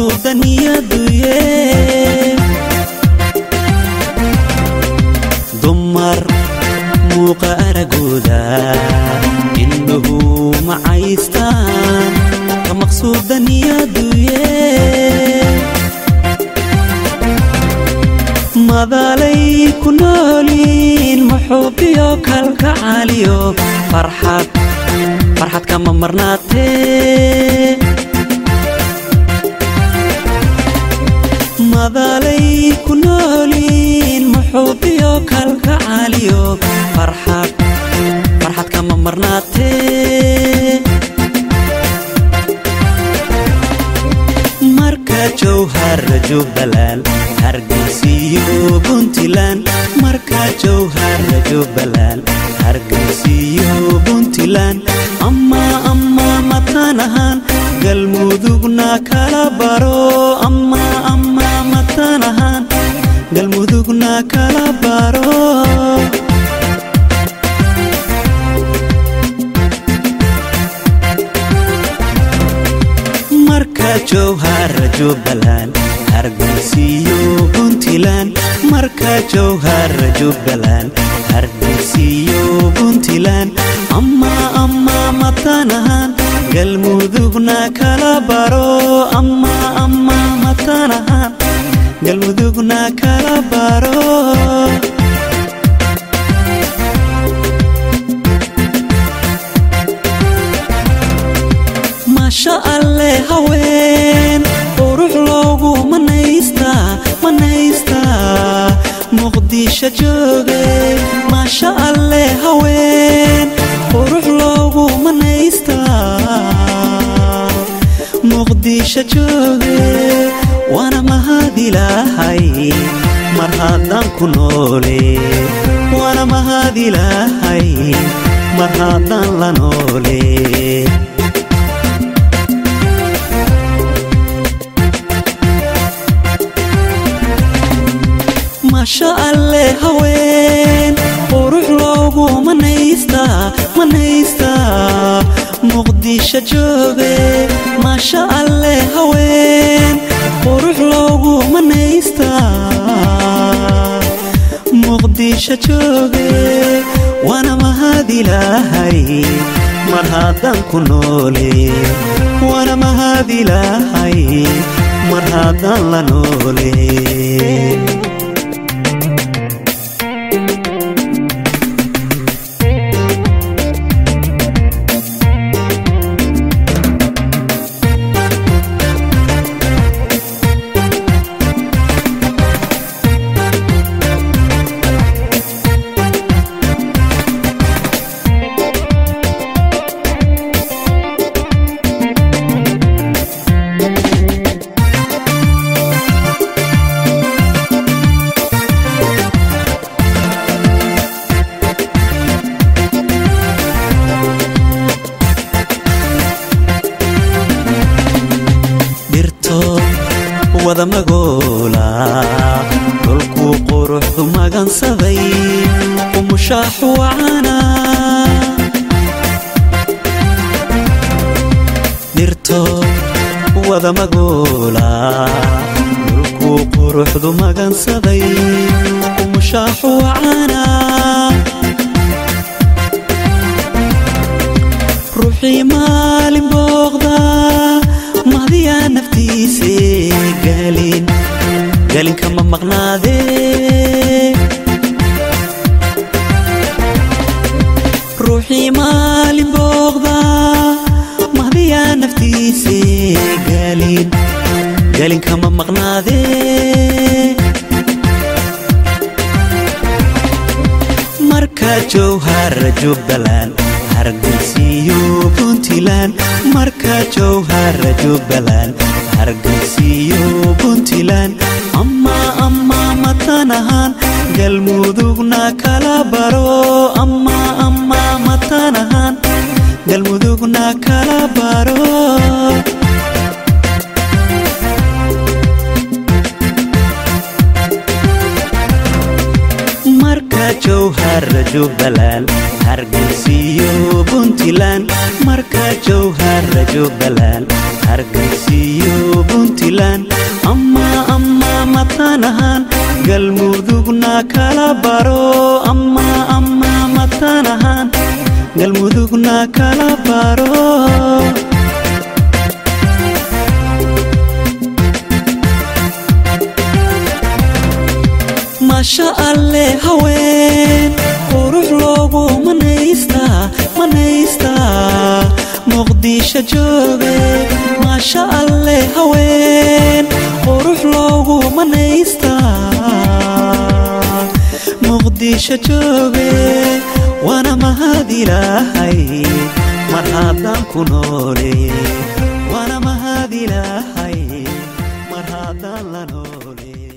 maqsuudan iyaduye dumar muuqa aragooda indhuhu macaystaan ka maqsuudan iyaduye madalay ku nooliin muxuubiyo kalgacaliyo farxad kama marnaatee madalay ku nooliin muxuubiyo kalgacaliyo farxad kama marnaatee marka jawhar Jubbaland hargeysiyo Puntland marka jawhar Jubbaland hargeysiyo Puntland amma matanahan galmudugna kala baro amma matanahan galmudugna kala baro marka jawhar Jubbaland hargeysiyo Puntland marka jawhar Jubbaland hargeysiyo Puntland amma matanahan galmudugna kala baro amma matanahan galmudugna kala baro masha Allah haween qurux loogu manaysta muqdisho jooge masha Allah haween qurux loogu manaysta muqdisho jooge wana mahadilahay mar haddaan ku noole wana mahadilahay mar haddaan la noole masha Allah haween qurux loogu manaysta muqdisho jooge masha Allah haween qurux loogu manaysta muqdisho jooge wana mahadilahay mar haddaan ku noole wana mahadilahay mar haddaan la noole wada magoola dhulku quruxdu magansaday umushaax waana dirto wada magoola dhulku quruxdu magansaday umushaax waana ruuxi maalin booqda mahdiya naftiise galin kama maqnaade ruuxi maalin booqda mahdiya naftiise galin kama maqnaade marka jawhar Jubbaland hargeysiyo Puntland marka jawhar Jubbaland hargeysiyo Puntland amma matanahan galmudugna kala baro amma matanahan galmudugna kala baro marka jowhar Jubbaland hargeysiyo Puntland marka jowhar Jubbaland hargeysiyo Puntland amma matanahan galmudugna kala baro amma matanahan galmudugna kala baro ما شاء الله هوين وروح لوغو منيستا مقديشة جوغي ما شاء الله هوين وروح لوغو منيستا مقديشة جوغي وانا مهادي لهاي مرحبا كنولي وانا مهادي لهاي مرحبا لنولي